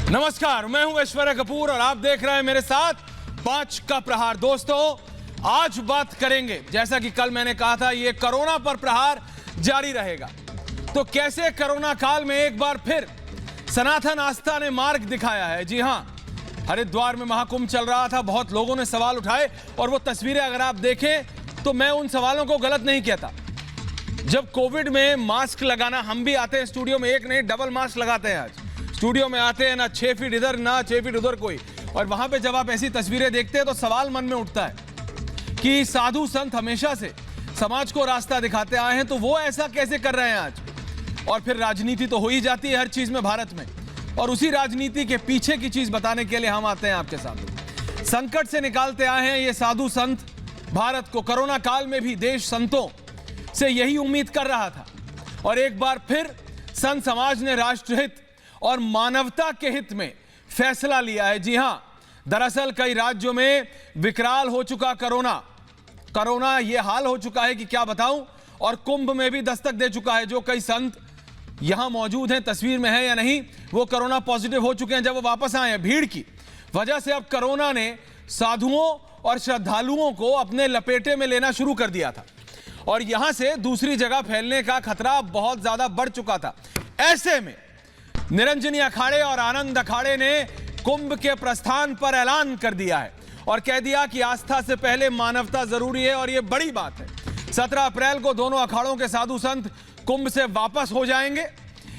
नमस्कार, मैं हूं ऐश्वर्या कपूर और आप देख रहे हैं मेरे साथ 5 का प्रहार। दोस्तों, आज बात करेंगे, जैसा कि कल मैंने कहा था, ये कोरोना पर प्रहार जारी रहेगा। तो कैसे कोरोना काल में एक बार फिर सनातन आस्था ने मार्ग दिखाया है। जी हां, हरिद्वार में महाकुंभ चल रहा था, बहुत लोगों ने सवाल उठाए और वो तस्वीरें अगर आप देखें तो मैं उन सवालों को गलत नहीं कहता। जब कोविड में मास्क लगाना, हम भी आते हैं स्टूडियो में, एक नहीं डबल मास्क लगाते हैं। आज स्टूडियो में आते हैं, ना 6 फीट इधर ना 6 फीट उधर कोई, और वहां पे जब आप ऐसी तस्वीरें देखते हैं तो सवाल मन में उठता है कि साधु संत हमेशा से समाज को रास्ता दिखाते आए हैं, तो वो ऐसा कैसे कर रहे हैं आज। और फिर राजनीति तो हो ही जाती है हर चीज में भारत में, और उसी राजनीति के पीछे की चीज बताने के लिए हम आते हैं आपके सामने। संकट से निकालते आए हैं ये साधु संत भारत को। कोरोना काल में भी देश संतों से यही उम्मीद कर रहा था, और एक बार फिर संत समाज ने राष्ट्रहित और मानवता के हित में फैसला लिया है। जी हां, दरअसल कई राज्यों में विकराल हो चुका कोरोना ये हाल हो चुका है कि क्या बताऊं, और कुंभ में भी दस्तक दे चुका है। जो कई संत यहां मौजूद हैं, तस्वीर में है या नहीं, वो कोरोना पॉजिटिव हो चुके हैं जब वो वापस आए हैं। भीड़ की वजह से अब कोरोना ने साधुओं और श्रद्धालुओं को अपने लपेटे में लेना शुरू कर दिया था, और यहां से दूसरी जगह फैलने का खतरा बहुत ज्यादा बढ़ चुका था। ऐसे में निरंजनी अखाड़े और आनंद अखाड़े ने कुंभ के प्रस्थान पर ऐलान कर दिया है और कह दिया कि आस्था से पहले मानवता जरूरी है, और यह बड़ी बात है। 17 अप्रैल को दोनों अखाड़ों के साधु संत कुंभ से वापस हो जाएंगे।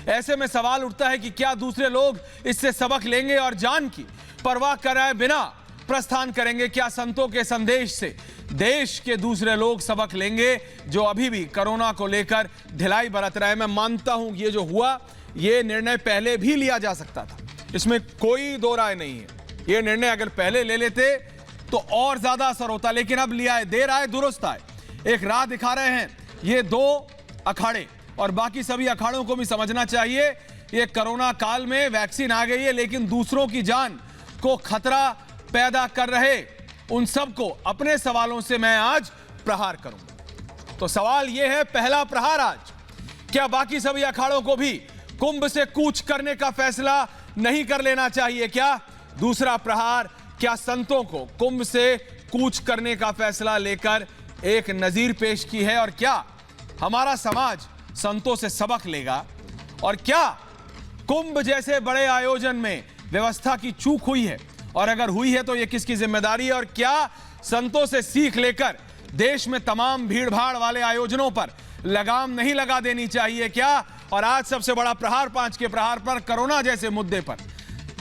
ऐसे में सवाल उठता है कि क्या दूसरे लोग इससे सबक लेंगे और जान की परवाह कराए बिना प्रस्थान करेंगे? क्या संतों के संदेश से देश के दूसरे लोग सबक लेंगे जो अभी भी कोरोना को लेकर ढिलाई बरत रहे हैं? मैं मानता हूं कि ये जो हुआ, ये निर्णय पहले भी लिया जा सकता था, इसमें कोई दो राय नहीं है। ये निर्णय अगर पहले ले लेते तो और ज्यादा असर होता, लेकिन अब लिया है, देर आए दुरुस्त आए। एक राह दिखा रहे हैं ये 2 अखाड़े, और बाकी सभी अखाड़ों को भी समझना चाहिए ये कोरोना काल में वैक्सीन आ गई है, लेकिन दूसरों की जान को खतरा पैदा कर रहे उन सबको अपने सवालों से मैं आज प्रहार करूंगा। तो सवाल यह है, पहला प्रहार आज, क्या बाकी सभी अखाड़ों को भी कुंभ से कूच करने का फैसला नहीं कर लेना चाहिए क्या? दूसरा प्रहार, क्या संतों को कुंभ से कूच करने का फैसला लेकर एक नजीर पेश की है, और क्या हमारा समाज संतों से सबक लेगा? और क्या कुंभ जैसे बड़े आयोजन में व्यवस्था की चूक हुई है, और अगर हुई है तो यह किसकी जिम्मेदारी है? और क्या संतों से सीख लेकर देश में तमाम भीड़-भाड़ वाले आयोजनों पर लगाम नहीं लगा देनी चाहिए क्या? और आज सबसे बड़ा प्रहार, 5 के प्रहार पर, कोरोना जैसे मुद्दे पर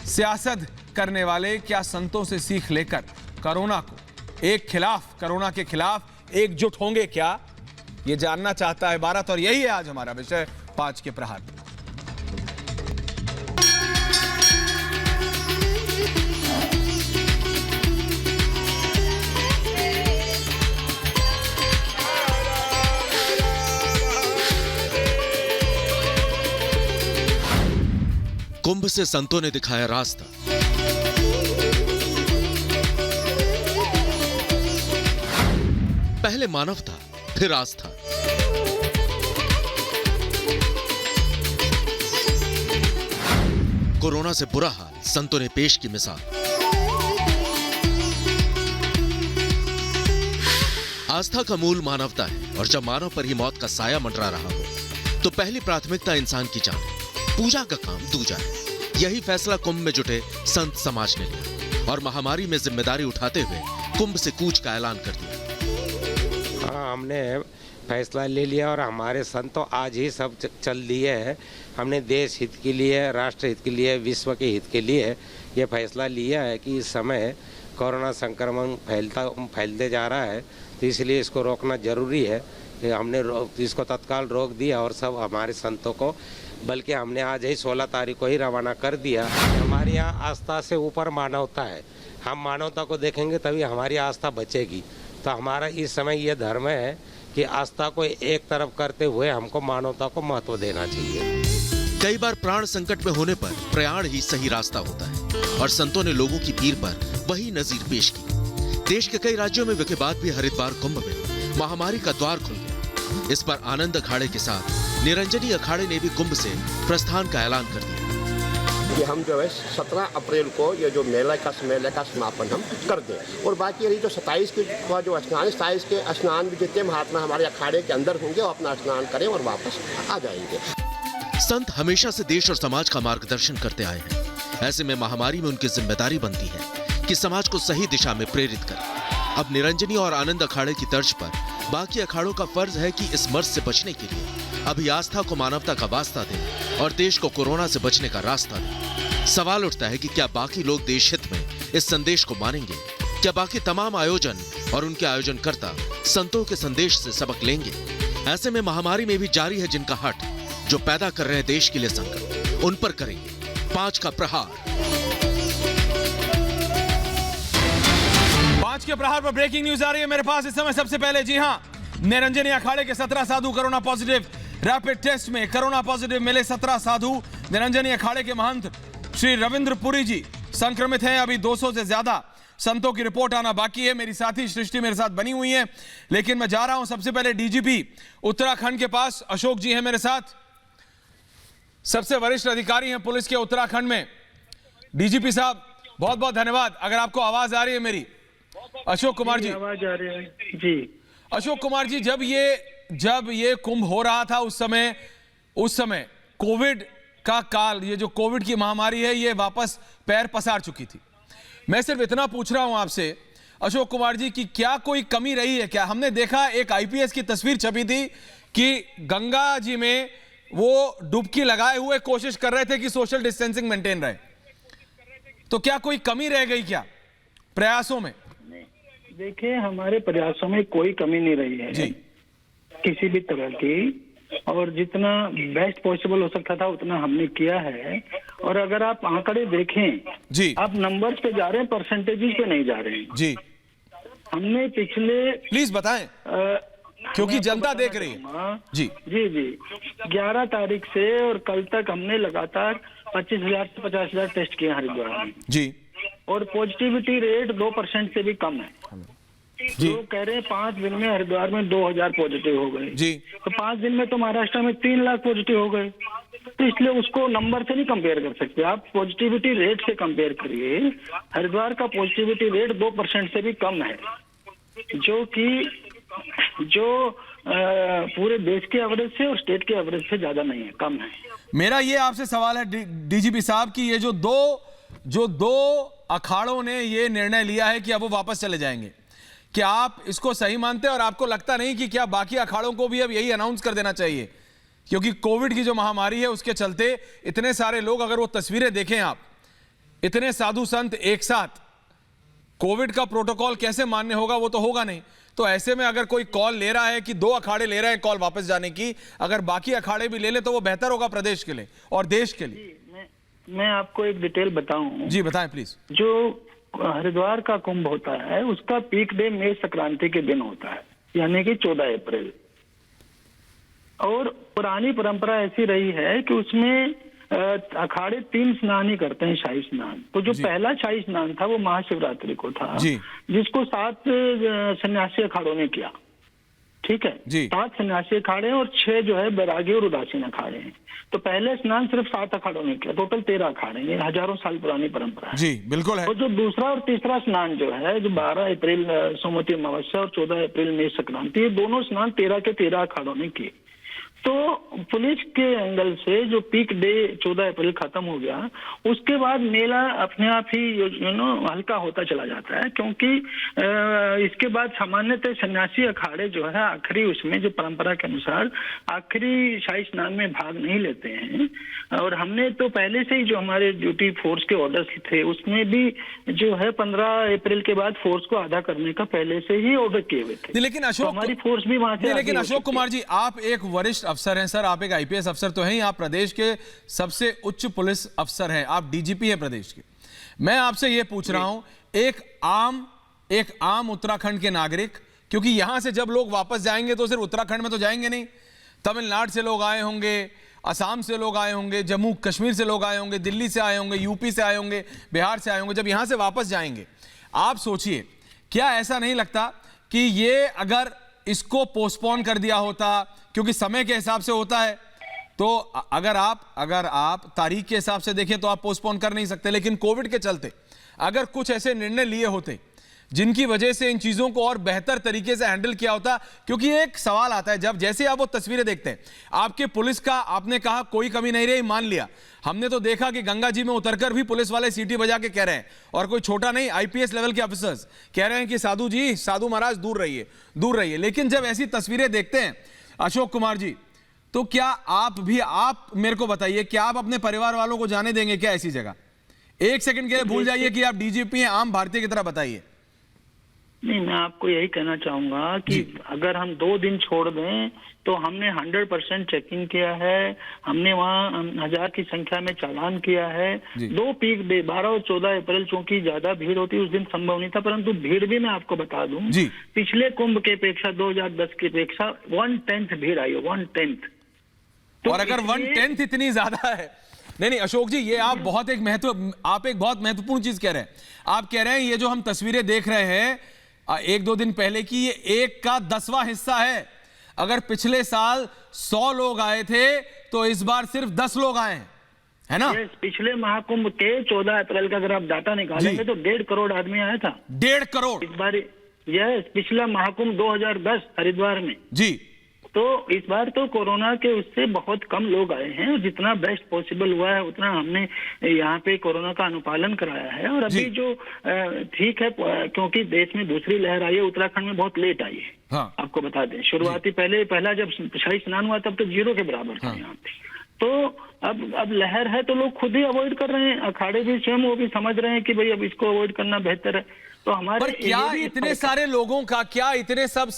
सियासत करने वाले क्या संतों से सीख लेकर कोरोना के खिलाफ एकजुट होंगे क्या? ये जानना चाहता है भारत, और यही है आज हमारा विषय 5 के प्रहार। कुंभ से संतों ने दिखाया रास्ता। पहले मानवता, फिर आस्था। कोरोना से बुरा हाल, संतों ने पेश की मिसाल। आस्था का मूल मानवता है, और जब मानव पर ही मौत का साया मंडरा रहा हो तो पहली प्राथमिकता इंसान की जान है, पूजा का काम दूजा है। यही फैसला कुंभ में जुटे संत समाज ने लिया, और महामारी में जिम्मेदारी उठाते हुए कुंभ से कूच का ऐलान कर दिया। हाँ, हमने फैसला ले लिया, और हमारे संत तो आज ही सब चल दिए हैं। हमने देश हित के लिए, राष्ट्र हित के लिए, विश्व के हित के लिए ये फैसला लिया है कि इस समय कोरोना संक्रमण फैलते जा रहा है, तो इसलिए इसको रोकना जरूरी है। कि हमने इसको तत्काल रोक दिया, और सब हमारे संतों को, बल्कि हमने आज ही 16 तारीख को ही रवाना कर दिया। हमारे यहाँ आस्था से ऊपर मानवता है। हम मानवता को देखेंगे तभी हमारी आस्था बचेगी। तो हमारा इस समय ये धर्म है कि आस्था को एक तरफ करते हुए हमको मानवता को महत्व देना चाहिए। कई बार प्राण संकट में होने पर प्रयाण ही सही रास्ता होता है, और संतों ने लोगों की भीड़ पर वही नजीर पेश की। देश के कई राज्यों में के बाद भी हरिद्वार कुंभ में महामारी का द्वार खुल गया। इस पर आनंद अखाड़े के साथ निरंजनी अखाड़े ने भी कुंभ से प्रस्थान का ऐलान कर दिया। कि हम जो है 17 अप्रैल को ये जो मेले का समापन हम कर दें। और बाकी रही जो 27 का जो स्नान है, 27 के स्नान भी जितने महात्मा हमारे अखाड़े के अंदर होंगे वो अपना स्नान करें और वापस आ जाएंगे। संत हमेशा से देश और समाज का मार्गदर्शन करते आए हैं। ऐसे में महामारी में उनकी जिम्मेदारी बनती है कि समाज को सही दिशा में प्रेरित करें। अब निरंजनी और आनंद अखाड़े की तर्ज पर बाकी अखाड़ों का फर्ज है कि इस मर्ज से बचने के लिए अभी आस्था को मानवता का वास्ता दें और देश को कोरोना से बचने का रास्ता दें। सवाल उठता है कि क्या बाकी लोग देश हित में इस संदेश को मानेंगे? क्या बाकी तमाम आयोजन और उनके आयोजनकर्ता संतों के संदेश से सबक लेंगे? ऐसे में महामारी में भी जारी है जिनका हट, जो पैदा कर रहे हैं देश के लिए संकट। उन पर करेंगे 5 का प्रहार। 5 के प्रहार पर ब्रेकिंग न्यूज आ रही है मेरे पास इस समय। सबसे पहले जी हां, निरंजनी अखाड़े के 17 साधु कोरोना पॉजिटिव। रैपिड टेस्ट में कोरोना पॉजिटिव मिले 17 साधु। निरंजनी अखाड़े के महंत श्री रविंद्र पुरी जी संक्रमित हैं। अभी 200 से ज्यादा संतों की रिपोर्ट आना बाकी है। मेरी साथी सृष्टि मेरे साथ बनी हुई है, लेकिन मैं जा रहा हूं सबसे पहले डीजीपी उत्तराखंड के पास। अशोक जी हैं मेरे साथ, सबसे वरिष्ठ अधिकारी हैं पुलिस के उत्तराखंड में। डीजीपी साहब बहुत बहुत धन्यवाद। अगर आपको आवाज आ रही है मेरी, अशोक कुमार जी। आवाज आ रही है जी। अशोक कुमार जी, जब ये कुंभ हो रहा था उस समय कोविड का काल, ये जो कोविड की महामारी है ये वापस पैर पसार चुकी थी। मैं सिर्फ इतना पूछ रहा हूं आपसे अशोक कुमार जी कि क्या कोई कमी रही है क्या? हमने देखा एक आईपीएस की तस्वीर छपी थी कि गंगा जी में वो डुबकी लगाए हुए कोशिश कर रहे थे कि सोशल डिस्टेंसिंग मेंटेन रहे, तो क्या कोई कमी रह गई क्या प्रयासों में? देखिए, हमारे प्रयासों में कोई कमी नहीं रही है जी, किसी भी तरह की, और जितना बेस्ट पॉसिबल हो सकता था उतना हमने किया है। और अगर आप आंकड़े देखें जी, आप नंबर्स पे जा रहे हैं, परसेंटेजेस पे नहीं जा रहे हैं। जी हमने पिछले प्लीज बताएं क्योंकि जनता देख रही है। जी जी जी 11 तारीख से और कल तक हमने लगातार 25,000 से 50,000 टेस्ट किए हरिद्वार में जी और पॉजिटिविटी रेट 2% से भी कम है। जी, जो कह रहे हैं 5 दिन में हरिद्वार में 2,000 पॉजिटिव हो गए जी, तो 5 दिन में तो महाराष्ट्र में 3 लाख पॉजिटिव हो गए। तो इसलिए उसको नंबर से नहीं कंपेयर कर सकते आप, पॉजिटिविटी रेट से कंपेयर करिए। हरिद्वार का पॉजिटिविटी रेट 2% से भी कम है, जो पूरे देश के एवरेज से और स्टेट के एवरेज से ज्यादा नहीं है, कम है। मेरा ये आपसे सवाल है डीजीपी साहब कि ये जो दो अखाड़ों ने ये निर्णय लिया है कि अब वो वापस चले जाएंगे, क्या आप इसको सही मानते हैं? और आपको लगता नहीं कि क्या बाकी अखाड़ों को भी अब यही अनाउंस कर देना चाहिए? क्योंकि कोविड की जो महामारी है उसके चलते इतने सारे लोग, अगर वो तस्वीरें देखें आप, इतने साधु संत एक साथ, कोविड का प्रोटोकॉल कैसे मान्य होगा? वो तो होगा नहीं। तो ऐसे में अगर कोई कॉल ले रहा है कि 2 अखाड़े ले रहे हैं कॉल वापस जाने की, अगर बाकी अखाड़े भी ले ले तो वो बेहतर होगा प्रदेश के लिए और देश के लिए। मैं आपको एक डिटेल बताऊं। जी बताएं प्लीज। जो हरिद्वार का कुंभ होता है उसका पीक डे मेष संक्रांति के दिन होता है, यानी कि 14 अप्रैल। और पुरानी परंपरा ऐसी रही है कि उसमें अखाड़े 3 स्नान ही करते हैं, शाही स्नान। तो जो पहला शाही स्नान था वो महाशिवरात्रि को था, जिसको 7 सन्यासी अखाड़ों ने किया। ठीक है, 7 सन्यासी अखाड़े और 6 जो है बैरागी और उदासीन अखाड़े हैं। तो पहले स्नान सिर्फ 7 अखाड़ों ने किया, टोटल 13 अखाड़े। ये हजारों साल पुरानी परंपरा है। जी बिल्कुल है। और जो दूसरा और तीसरा स्नान जो है, जो 12 अप्रैल सोमवती अमावस्या और 14 अप्रैल मेष संक्रांति, ये दोनों स्नान 13 के 13 अखाड़ों ने किए। तो पुलिस के एंगल से जो पीक डे 14 अप्रैल खत्म हो गया, उसके बाद मेला अपने आप ही हल्का होता चला जाता है, क्योंकि इसके बाद सामान्यतः सन्यासी अखाड़े जो है आखिरी, उसमें जो परंपरा के अनुसार आखिरी शाही स्नान में भाग नहीं लेते हैं। और हमने तो पहले से ही जो हमारे ड्यूटी फोर्स के ऑर्डर्स थे उसमें भी जो है 15 अप्रैल के बाद फोर्स को आधा करने का पहले से ही ऑर्डर किए हुए थे। लेकिन अशोक, तो हमारी फोर्स भी वहां से। लेकिन अशोक कुमार जी, आप एक वरिष्ठ अफसर हैं सर, आप एक आईपीएस अफसर तो हैं ही, आप प्रदेश के सबसे उच्च पुलिस अफसर हैं, आप डीजीपी हैं प्रदेश के। मैं आपसे यह पूछ रहा हूं, एक आम उत्तराखंड के नागरिक, क्योंकि यहां से जब लोग वापस जाएंगे तो सिर्फ उत्तराखंड में तो जाएंगे नहीं, तमिलनाडु से लोग आए होंगे, असम से लोग आए होंगे, जम्मू कश्मीर से लोग आए होंगे, दिल्ली से आए होंगे, यूपी से आए होंगे, बिहार से आए होंगे। जब यहां से वापस जाएंगे, आप सोचिए, क्या ऐसा नहीं लगता कि ये अगर इसको पोस्टपोन कर दिया होता, क्योंकि समय के हिसाब से होता है, तो अगर आप तारीख के हिसाब से देखें तो आप पोस्टपोन कर नहीं सकते, लेकिन कोविड के चलते अगर कुछ ऐसे निर्णय लिए होते जिनकी वजह से इन चीजों को और बेहतर तरीके से हैंडल किया होता, क्योंकि एक सवाल आता है जब जैसे आप वो तस्वीरें देखते हैं आपके पुलिस का, आपने कहा कोई कमी नहीं रही, मान लिया, हमने तो देखा कि गंगा जी में उतरकर भी पुलिस वाले सीटी बजा के कह रहे हैं, और कोई छोटा नहीं, आईपीएस लेवल के ऑफिसर्स कह रहे हैं कि साधु जी, साधु महाराज दूर रहिए। लेकिन जब ऐसी तस्वीरें देखते हैं अशोक कुमार जी, तो क्या आप मेरे को बताइए, क्या आप अपने परिवार वालों को जाने देंगे क्या ऐसी जगह? एक सेकंड के लिए भूल जाइए कि आप डीजीपी हैं, आम भारतीय की तरह बताइए। नहीं, मैं आपको यही कहना चाहूंगा कि अगर हम 2 दिन छोड़ दें तो हमने 100% चेकिंग किया है, हमने वहाँ 1000 की संख्या में चालान किया है। 2 पीक डे 12 और 14 अप्रैल चूंकि ज्यादा भीड़ होती उस दिन संभव नहीं था, परंतु भीड़ भी मैं आपको बता दूं पिछले कुंभ के अपेक्षा 2010 की अपेक्षा 1/10 भीड़ आई है, 1/10। तो और अगर 1/10 इतनी ज्यादा है, नहीं अशोक जी, ये आप एक बहुत महत्वपूर्ण चीज कह रहे हैं। आप कह रहे हैं ये जो हम तस्वीरें देख रहे हैं 1-2 दिन पहले की, ये 1 का 10वां हिस्सा है। अगर पिछले साल 100 लोग आए थे तो इस बार सिर्फ 10 लोग आए हैं, है ना? पिछले महाकुंभ के 14 अप्रैल का अगर आप डाटा निकालेंगे तो 1.5 करोड़ आदमी आया था। 1.5 करोड़ इस बार, पिछला महाकुंभ 2010 हरिद्वार में जी। तो इस बार तो कोरोना के उससे बहुत कम लोग आए हैं, और जितना बेस्ट पॉसिबल हुआ है उतना हमने यहाँ पे कोरोना का अनुपालन कराया है। और अभी जो ठीक है, क्योंकि देश में दूसरी लहर आई है, उत्तराखंड में बहुत लेट आई है। हाँ। आपको बता दें, शुरुआती पहला जब शाही स्नान हुआ तब तो 0 के बराबर था यहाँ पे। तो अब लहर है तो लोग खुद ही अवॉइड कर रहे हैं, अखाड़े भी स्वयं वो भी समझ रहे हैं कि भाई अब इसको अवॉइड करना बेहतर है। तो हमारे पर क्या इतने सारे लोगों का, क्या इतने सब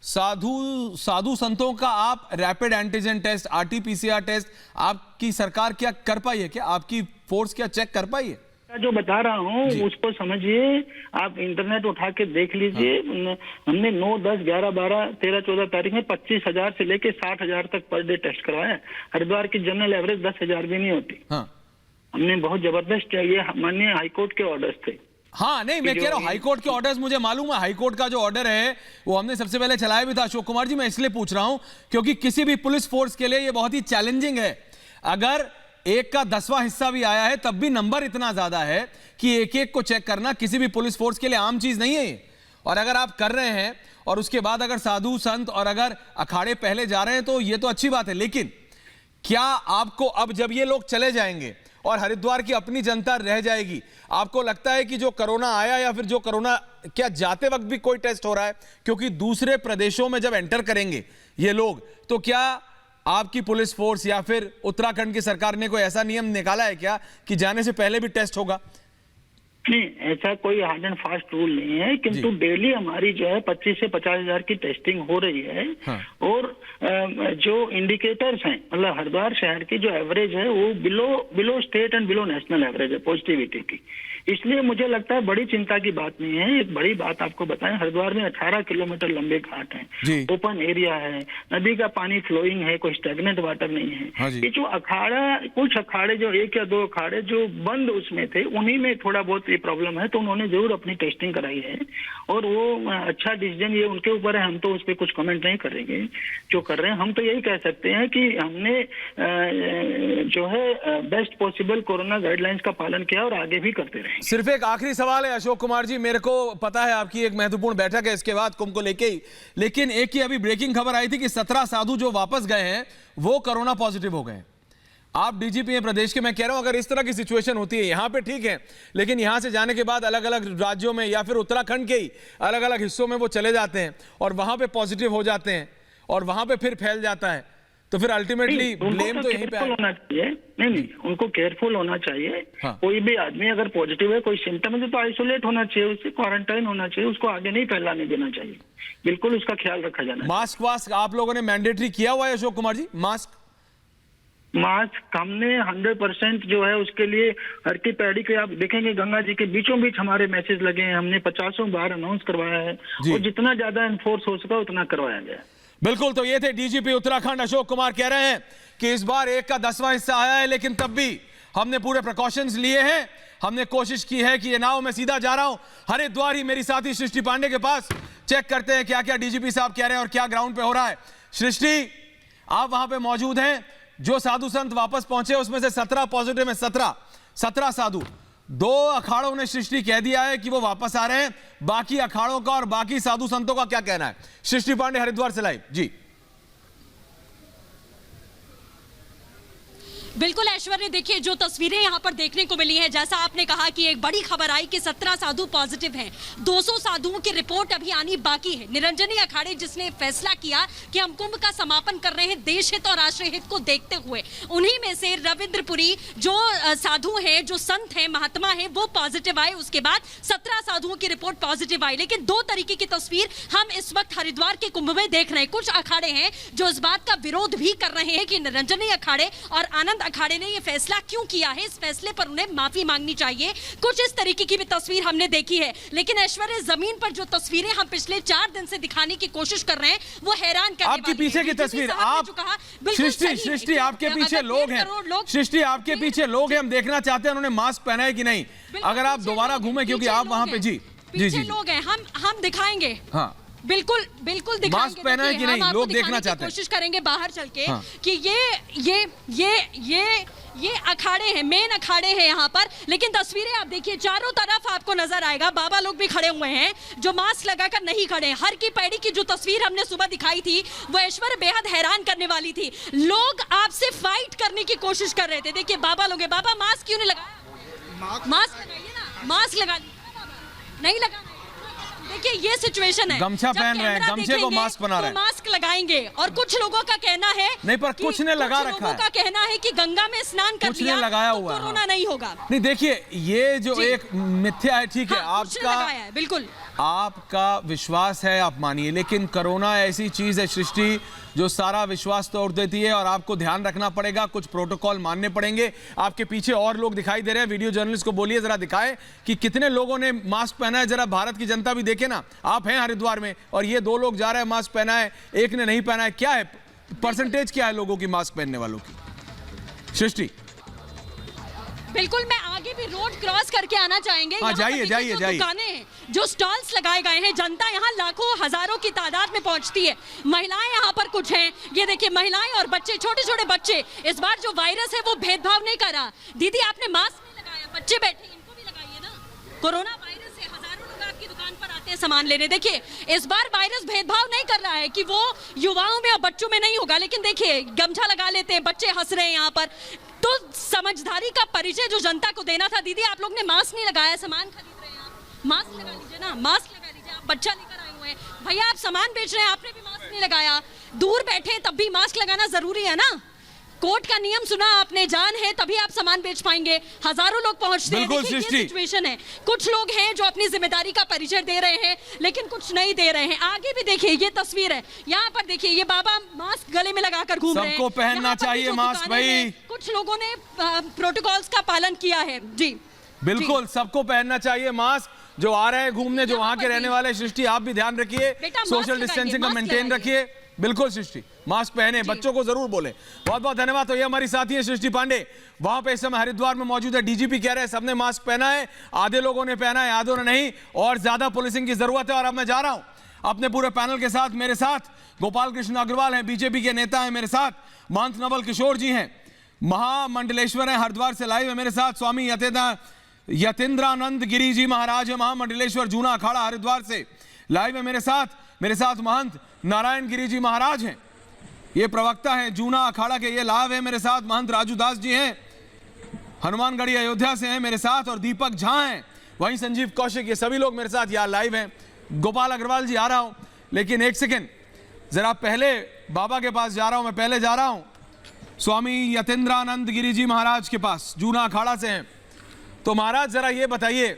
साधु संतों का आप rapid antigen test, RT PCR test आपकी सरकार क्या कर पाई है? क्या आपकी फोर्स क्या चेक कर पाई है? जो बता रहा हूँ उसको समझिए, आप इंटरनेट उठा के देख लीजिए। हमने 9, 10, 11, 12, 13, 14 तारीख में 25,000 से लेके 60,000 तक पर डे टेस्ट करवाया। हरिद्वार की जनरल एवरेज 10,000 भी नहीं होती। हमने बहुत जबरदस्त, ये माननीय हाईकोर्ट के ऑर्डर्स थे। हाँ, नहीं मैं कह रहा हूँ हाईकोर्ट के ऑर्डर्स मुझे मालूम है, हाईकोर्ट का जो ऑर्डर है वो हमने सबसे पहले चलाया भी था अशोक कुमार जी। मैं इसलिए पूछ रहा हूं क्योंकि किसी भी पुलिस फोर्स के लिए ये बहुत ही चैलेंजिंग है। अगर 1 का 10वां हिस्सा भी आया है तब भी नंबर इतना ज्यादा है कि एक को चेक करना किसी भी पुलिस फोर्स के लिए आम चीज नहीं है। और अगर आप कर रहे हैं और उसके बाद अगर साधु संत और अगर अखाड़े पहले जा रहे हैं तो ये तो अच्छी बात है, लेकिन क्या आपको अब जब ये लोग चले जाएंगे और हरिद्वार की अपनी जनता रह जाएगी, आपको लगता है कि जो कोरोना आया या फिर जो कोरोना, क्या जाते वक्त भी कोई टेस्ट हो रहा है? क्योंकि दूसरे प्रदेशों में जब एंटर करेंगे ये लोग, तो क्या आपकी पुलिस फोर्स या फिर उत्तराखंड की सरकार ने कोई ऐसा नियम निकाला है क्या कि जाने से पहले भी टेस्ट होगा? नहीं, ऐसा कोई हार्ड एंड फास्ट रूल नहीं है, किंतु डेली हमारी जो है 25 से 50,000 की टेस्टिंग हो रही है। हाँ। और जो इंडिकेटर्स हैं, मतलब हरिद्वार शहर की जो एवरेज है वो below state and below national average है पॉजिटिविटी की। इसलिए मुझे लगता है बड़ी चिंता की बात नहीं है। एक बड़ी बात आपको बताएं, हरिद्वार में 18 किलोमीटर लंबे घाट हैं, ओपन एरिया है, नदी का पानी फ्लोइंग है, कोई स्टेगनेंट वाटर नहीं है। हाँ, ये जो कुछ अखाड़े जो 1 या 2 अखाड़े जो बंद उसमें थे, उन्हीं में थोड़ा बहुत ये प्रॉब्लम है, तो उन्होंने जरूर अपनी टेस्टिंग कराई है और वो अच्छा डिसीजन, ये उनके ऊपर है, हम तो उस पर कुछ कमेंट नहीं करेंगे जो कर रहे हैं। हम तो यही कह सकते हैं कि हमने जो है बेस्ट पॉसिबल कोरोना गाइडलाइंस का पालन किया और आगे भी करते रहे। सिर्फ एक आखिरी सवाल है अशोक कुमार जी, मेरे को पता है आपकी एक महत्वपूर्ण बैठक है इसके बाद कुंभ को लेके ही, लेकिन एक ही अभी ब्रेकिंग खबर आई थी कि 17 साधु जो वापस गए हैं वो कोरोना पॉजिटिव हो गए। आप डीजीपी हैं प्रदेश के, मैं कह रहा हूं अगर इस तरह की सिचुएशन होती है यहां पे ठीक है, लेकिन यहां से जाने के बाद अलग अलग राज्यों में या फिर उत्तराखंड के ही अलग अलग हिस्सों में वो चले जाते हैं और वहां पे पॉजिटिव हो जाते हैं और वहां पे फिर फैल जाता है, तो फिर अल्टीमेटली ब्लेम तो यहीं पे होना चाहिए। नहीं, उनको केयरफुल होना चाहिए। हाँ। कोई भी आदमी अगर पॉजिटिव है, कोई सिम्टम है, तो आइसोलेट होना चाहिए, उससे क्वारंटाइन होना चाहिए, उसको आगे नहीं फैलाने देना चाहिए। बिल्कुल उसका ख्याल रखा जाना। मास्क वास्क आप लोगों ने मैंडेटरी किया हुआ है अशोक कुमार जी? मास्क हमने 100% जो है उसके लिए हर की पैड़ी के, आप देखेंगे गंगा जी के बीचों बीच हमारे मैसेज लगे हैं, हमने 50 बार अनाउंस करवाया है और जितना ज्यादा एनफोर्स हो सका उतना करवाया गया। बिल्कुल, तो ये थे डीजीपी उत्तराखंड अशोक कुमार, कह रहे हैं कि इस बार 1 का 10वां हिस्सा आया है लेकिन तब भी हमने पूरे प्रिकॉशंस लिए हैं, हमने कोशिश की है कि ये नाव मैं सीधा जा रहा हूं हरिद्वार ही मेरी साथी सृष्टि पांडे के पास, चेक करते हैं क्या क्या डीजीपी साहब कह रहे हैं और क्या ग्राउंड पे हो रहा है। सृष्टि, आप वहां पे मौजूद हैं, जो साधु संत वापस पहुंचे उसमें से 17 पॉजिटिव है। 17 साधु। 2 अखाड़ों ने सृष्टि कह दिया है कि वो वापस आ रहे हैं। बाकी अखाड़ों का और बाकी साधु संतों का क्या कहना है? सृष्टि पांडे, हरिद्वार से लाइव। जी बिल्कुल ऐश्वर्य, देखिए जो तस्वीरें यहाँ पर देखने को मिली हैं, जैसा आपने कहा कि एक बड़ी खबर आई कि 17 साधु पॉजिटिव हैं। 200 साधुओं की रिपोर्ट अभी आनी बाकी है। निरंजनी अखाड़े जिसने फैसला किया कि हम कुंभ का समापन कर रहे हैं देश हित और राष्ट्र हित को देखते हुए, उन्हीं में से रविंद्रपुरी जो साधु हैं, जो संत हैं, महात्मा हैं, वो पॉजिटिव आए। उसके बाद 17 साधुओं की रिपोर्ट पॉजिटिव आई। लेकिन 2 तरीके की तस्वीर हम इस वक्त हरिद्वार के कुंभ में देख रहे हैं। कुछ अखाड़े हैं जो इस बात का विरोध भी कर रहे हैं कि निरंजनी अखाड़े और आनंद अखाड़े ने यह फैसला क्यों किया है, इस फैसले पर उन्हें माफी मांगनी चाहिए। कुछ इस तरीके की भी तस्वीर हमने देखी है। लेकिन ऐश्वर्य, जमीन पर जो तस्वीरें हम पिछले 4 दिन से दिखाने की कोशिश कर रहे हैं वो हैरान करने वाली है। आपके पीछे की तस्वीर, आप सृष्टि आपके पीछे लोग हैं, सृष्टि आपके पीछे लोग हैं, हम देखना चाहते हैं उन्होंने मास्क पहना है कि नहीं। अगर आप दोबारा घूमे, क्योंकि आप वहां पे जी लोग हैं, हम दिखाएंगे। हाँ बिल्कुल दिखाएंगे। मास्क पहना है कि नहीं, लोग देखना चाहते हैं। कोशिश करेंगे बाहर चल के कि ये अखाड़े हैं, मेन अखाड़े हैं यहाँ पर। लेकिन तस्वीरें आप देखिए, चारों तरफ आपको नजर आएगा बाबा लोग भी खड़े हुए हैं जो मास्क लगाकर नहीं खड़े हैं। हर की पैड़ी की जो तस्वीर हमने सुबह दिखाई थी वो ऐश्वर्य बेहद हैरान करने वाली थी। लोग आपसे फाइट करने की कोशिश कर रहे थे। देखिए बाबा लोग, बाबा मास्क क्यों नहीं लगाया? मास्क लगाइए ना, मास्क लगा नहीं लगाना। देखिए ये सिचुएशन है, गमछा पहन रहे हैं, गमछे को मास्क बना रहे हैं, मास्क लगाएंगे। और कुछ लोगों का कहना है नहीं, पर कुछ ने लगा रखा है। लोगों का कहना है कि गंगा में स्नान कर लिया लगाया तो हुआ कोरोना नहीं होगा। नहीं, देखिए ये जो एक मिथ्या है, ठीक है, आपका है, बिल्कुल आपका विश्वास है, आप मानिए, लेकिन कोरोना ऐसी चीज है सृष्टि जो सारा विश्वास तोड़ देती है। और आपको ध्यान रखना पड़ेगा, कुछ प्रोटोकॉल मानने पड़ेंगे। आपके पीछे और लोग दिखाई दे रहे हैं, वीडियो जर्नलिस्ट को बोलिए जरा दिखाएं कि कितने लोगों ने मास्क पहना है। जरा भारत की जनता भी देखे ना, आप हैं हरिद्वार में और ये 2 लोग जा रहे हैं मास्क पहना है, एक ने नहीं पहना है। क्या है परसेंटेज, क्या है लोगों की मास्क पहनने वालों की? सृष्टि बिल्कुल, मैं आगे भी रोड क्रॉस करके आना चाहेंगे। जाइए जाइए जाइए। दुकानें हैं, जो स्टॉल्स लगाए गए हैं, जनता यहाँ लाखों हजारों की तादाद में पहुंचती है। महिलाएं यहाँ पर कुछ हैं, ये देखिए महिलाएं और बच्चे, छोटे छोटे बच्चे। इस बार जो वायरस है वो भेदभाव नहीं कर रहा। दीदी आपने मास्क नहीं लगाया, बच्चे बैठे, इनको भी लगाइए ना। कोरोना वायरस है, हजारों लोग आपकी दुकान पर आते हैं सामान लेने। देखिए इस बार वायरस भेदभाव नहीं कर रहा है कि वो युवाओं में और बच्चों में नहीं होगा। लेकिन देखिए गमछा लगा लेते हैं, बच्चे हंस रहे हैं यहाँ पर। तो समझदारी का परिचय जो जनता को देना था। दीदी आप लोग ने मास्क नहीं लगाया, सामान खरीद रहे हैं आप, मास्क लगा लीजिए ना, मास्क लगा लीजिए। आप बच्चा लेकर आए हुए हैं, भैया आप सामान बेच रहे हैं, आपने भी मास्क नहीं लगाया। दूर बैठे तब भी मास्क लगाना जरूरी है ना। कोर्ट का नियम सुना आपने, जान है तभी आप सामान बेच पाएंगे। हजारों लोग पहुंचते हैं। देखिए ये सिचुएशन है। कुछ लोग हैं जो अपनी जिम्मेदारी का परिचय दे रहे हैं, लेकिन कुछ नहीं दे रहे हैं। आगे भी देखिए ये तस्वीर है, यहाँ पर देखिए ये बाबा मास्क गले में लगाकर घूम रहे हैं। सबको पहनना चाहिए मास्क भाई। कुछ लोगों ने प्रोटोकॉल्स का पालन किया है। जी बिल्कुल, सबको पहनना चाहिए मास्क। जो आ रहे हैं घूमने, जो वहां के रहने वाले, सृष्टि आप भी ध्यान रखिए, सोशल डिस्टेंसिंग का मेंटेन रखिए। बिल्कुल सृष्टि, मास्क पहने, बच्चों को जरूर बोले। बहुत बहुत धन्यवाद। तो ये हमारी साथी है सृष्टि पांडे, वहां पे इस समय हरिद्वार में मौजूद है। डीजीपी कह रहे हैं सबने मास्क पहना है, आधे लोगों ने पहना है, आधों ने नहीं, और ज्यादा पुलिसिंग की जरूरत है। और अब मैं जा रहा हूं अपने पूरे पैनल के साथ। मेरे साथ गोपाल कृष्ण अग्रवाल हैं, बीजेपी के नेता हैं। मेरे साथ महंत नवल किशोर जी हैं, महामंडलेश्वर हैं, हरिद्वार से लाइव है। मेरे साथ स्वामी यतीन्द्रानंद गिरी जी महाराज है, महामंडलेश्वर जूना अखाड़ा हरिद्वार से लाइव है। मेरे साथ महंत नारायण गिरी जी महाराज हैं, ये प्रवक्ता हैं जूना अखाड़ा के, ये लाभ है। मेरे साथ महंत राजू दास जी हैं, हनुमानगढ़ी अयोध्या से हैं मेरे साथ, और दीपक झा हैं, वहीं संजीव कौशिक, ये सभी लोग मेरे साथ यहाँ लाइव हैं। गोपाल अग्रवाल जी आ रहा हूं, लेकिन एक सेकेंड, जरा पहले बाबा के पास जा रहा हूं। मैं पहले जा रहा हूं स्वामी यतीन्द्रानंद गिरी जी महाराज के पास, जूना अखाड़ा से हैं। तो महाराज जरा ये बताइए,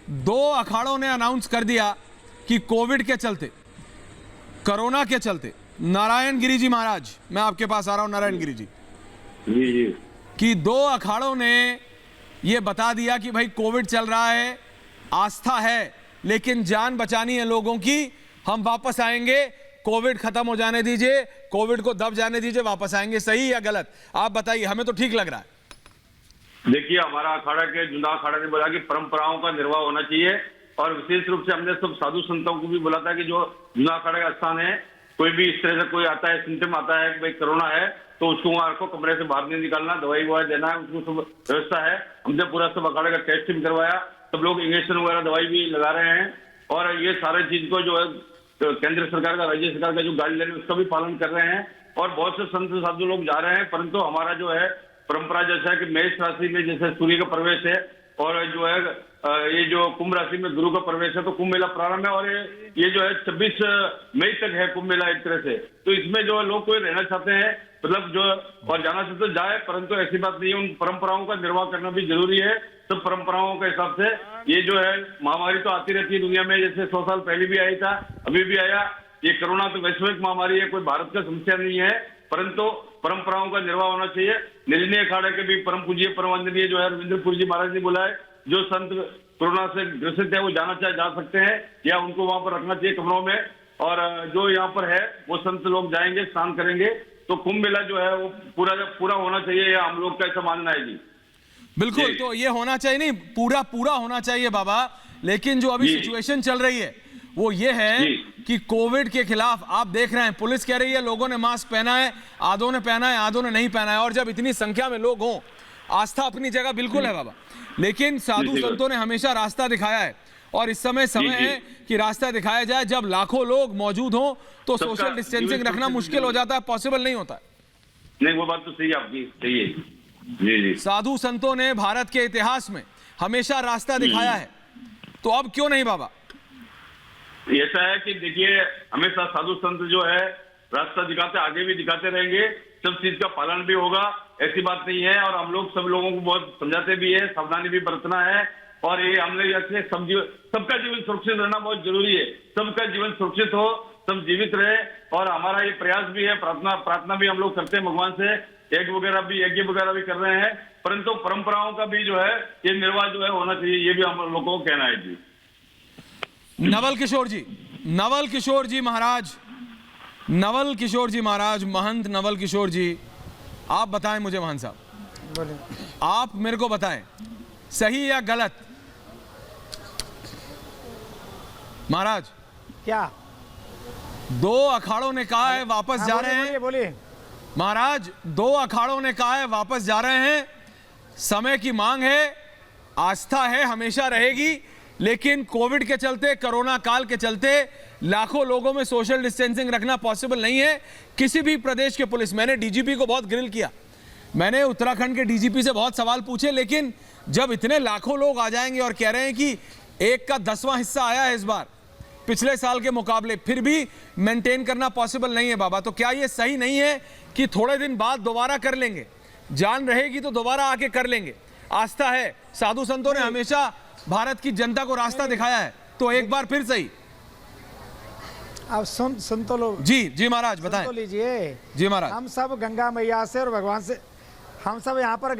2 अखाड़ों ने अनाउंस कर दिया कि कोविड के चलते, कोरोना के चलते, नारायण गिरी जी महाराज, मैं आपके पास आ रहा हूं नारायण गिरी जी जी कि 2 अखाड़ों ने ये बता दिया कि भाई कोविड चल रहा है, आस्था है, लेकिन जान बचानी है लोगों की, हम वापस आएंगे, कोविड खत्म हो जाने दीजिए, कोविड को दब जाने दीजिए, वापस आएंगे। सही या गलत आप बताइए, हमें तो ठीक लग रहा है। देखिए हमारा अखाड़ा के जुना अखाड़ा ने बोला कि परंपराओं का निर्वाह होना चाहिए, और विशेष रूप से हमने सब साधु संतों को भी बोला था कि जो जुना अखाड़ा का स्थान है कोई भी इस तरह से कोई आता है, सिम्टम आता है कि भाई कोरोना है, तो उसको वहां रखो, कमरे से बाहर नहीं निकालना, दवाई ववाई देना है, उसको सब व्यवस्था है। हमने पूरा सब अखाड़े का टेस्ट भी करवाया, सब लोग इंजेक्शन वगैरह दवाई भी लगा रहे हैं। और ये सारे चीज को जो है केंद्र सरकार का, राज्य सरकार का जो गाइडलाइन है उसका भी पालन कर रहे हैं। और बहुत से संत साधु लोग जा रहे हैं, परंतु हमारा जो है परंपरा जैसा है कि मेष राशि में जैसे सूर्य का प्रवेश है और जो है ये जो कुंभ राशि में गुरु का प्रवेश है, तो कुंभ मेला प्रारंभ है। और ये जो है 26 मई तक है कुंभ मेला एक तरह से। तो इसमें जो लोग कोई रहना चाहते हैं, मतलब जो और जाना चाहते तो जाए, परंतु ऐसी बात नहीं है, उन परंपराओं का निर्वाह करना भी जरूरी है। सब परंपराओं के हिसाब से ये जो है महामारी तो आती रहती है दुनिया में, जैसे 100 साल पहले भी आई था, अभी भी आया। ये कोरोना तो वैश्विक महामारी है, कोई भारत का समस्या नहीं है, परंतु परंपराओं का निर्वाह होना चाहिए। निलनी अखाड़े के भी परम पूज्य परम वंदनीय जो है रविंद्रपुर जी महाराज ने बोला है, जो संत कोरोना से ग्रसित है वो जाना चाहे जा सकते हैं, या उनको वहां पर रखना चाहिए कमरों में। और जो यहाँ पर है वो संत लोग जाएंगे, स्नान करेंगे, तो कुंभ मेला जो है वो पूरा होना चाहिए, या हम लोग का ऐसा मानना है जी। बिल्कुल, तो ये होना चाहिए, नहीं पूरा होना चाहिए बाबा। लेकिन जो अभी सिचुएशन चल रही है वो ये है कि कोविड के खिलाफ आप देख रहे हैं, पुलिस कह रही है लोगों ने मास्क पहना है, आधों ने पहना है, आधों ने नहीं पहना है। और जब इतनी संख्या में लोग हों, आस्था अपनी जगह बिल्कुल है बाबा, लेकिन साधु संतों ने हमेशा रास्ता दिखाया है। और इस समय है कि रास्ता दिखाया जाए। जब लाखों लोग मौजूद हों तो सोशल डिस्टेंसिंग रखना मुश्किल हो जाता है, पॉसिबल नहीं होता है। नहीं, वो बात तो सही है आपकी, सही है जी। साधु संतों ने भारत के इतिहास में हमेशा रास्ता दिखाया है, तो अब क्यों नहीं बाबा? ऐसा है कि देखिए, हमेशा साधु संत जो है रास्ता दिखाते, आगे भी दिखाते रहेंगे, सब चीज का पालन भी होगा, ऐसी बात नहीं है। और हम लोग सब लोगों को बहुत समझाते भी है, सावधानी भी बरतना है। और ये हमने जैसे सबका जीवन सुरक्षित रहना बहुत जरूरी है, सबका जीवन सुरक्षित हो, सब जीवित रहे। और हमारा ये प्रयास भी है, प्रार्थना भी हम लोग करते हैं भगवान से, यज्ञ वगैरह भी कर रहे हैं। परंतु परंपराओं का भी जो है ये निर्वाह जो है होना चाहिए, ये भी हम लोगों को कहना है जी। नवल किशोर जी महाराज, महंत नवल किशोर जी, आप बताएं मुझे, महंत साहब बोले, आप मेरे को बताएं सही या गलत? महाराज, क्या 2 अखाड़ों ने कहा है वापस जा रहे हैं। बोलिए महाराज, 2 अखाड़ों ने कहा है वापस जा रहे हैं, समय की मांग है, आस्था है, हमेशा रहेगी, लेकिन कोविड के चलते, कोरोना काल के चलते लाखों लोगों में सोशल डिस्टेंसिंग रखना पॉसिबल नहीं है। किसी भी प्रदेश के पुलिस, मैंने डीजीपी को बहुत ग्रिल किया, मैंने उत्तराखंड के डीजीपी से बहुत सवाल पूछे, लेकिन जब इतने लाखों लोग आ जाएंगे और कह रहे हैं कि 1 का 10वां हिस्सा आया है इस बार पिछले साल के मुकाबले, फिर भी मेंटेन करना पॉसिबल नहीं है बाबा। तो क्या ये सही नहीं है कि थोड़े दिन बाद दोबारा कर लेंगे, जान रहेगी तो दोबारा आके कर लेंगे? आस्था है, साधु संतों ने हमेशा भारत की जनता को रास्ता दिखाया है, तो एक बार फिर सही। अब सुन तो लो जी महाराज बताएं। तो लीजिए जी महाराज। हम सब गंगा मैया से और भगवान से, हम सब यहाँ पर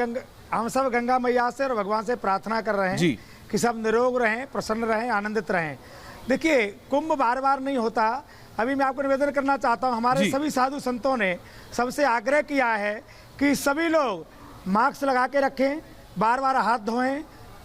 गंगा मैया से और भगवान से प्रार्थना कर रहे हैं जी कि सब निरोग रहें, प्रसन्न रहें, आनंदित रहें। देखिए, कुंभ बार बार नहीं होता। अभी मैं आपको निवेदन करना चाहता हूँ, हमारे सभी साधु संतों ने सबसे आग्रह किया है कि सभी लोग मास्क लगा के रखें, बार बार हाथ धोएं,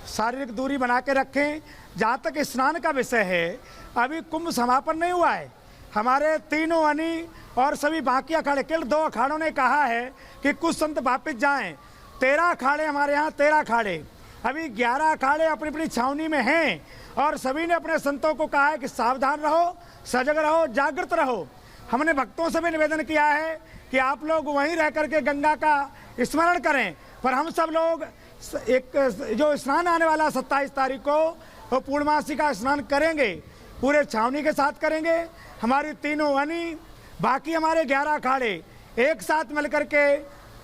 शारीरिक दूरी बना के रखें। जहाँ तक स्नान का विषय है, अभी कुंभ समापन नहीं हुआ है। हमारे तीनों अनी और सभी बाकी अखाड़े, केवल 2 अखाड़ों ने कहा है कि कुछ संत वापिस जाएं। 13 अखाड़े हमारे यहाँ, 13 अखाड़े, अभी 11 अखाड़े अपनी अपनी छावनी में हैं। और सभी ने अपने संतों को कहा है कि सावधान रहो, सजग रहो, जागृत रहो। हमने भक्तों से भी निवेदन किया है कि आप लोग वहीं रह करके गंगा का स्मरण करें। पर हम सब लोग एक जो स्नान आने वाला 27 तारीख को, वो पूर्णमासी का स्नान करेंगे, पूरे छावनी के साथ करेंगे। हमारी तीनों अनी, बाकी हमारे 11 अखाड़े एक साथ मिल करके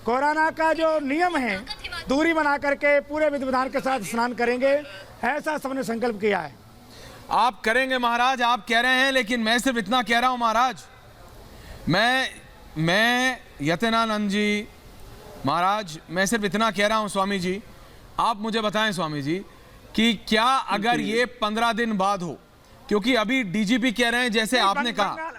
कोरोना का जो नियम है दूरी बना करके पूरे विधि विधान के साथ स्नान करेंगे, ऐसा सबने संकल्प किया है। आप करेंगे महाराज, आप कह रहे हैं, लेकिन मैं सिर्फ इतना कह रहा हूं महाराज, मैं यतनानंद जी महाराज, मैं सिर्फ इतना कह रहा हूं स्वामी जी, आप मुझे बताएं स्वामी जी कि क्या अगर ये 15 दिन बाद हो, क्योंकि अभी डीजीपी कह रहे हैं जैसे आपने कहा,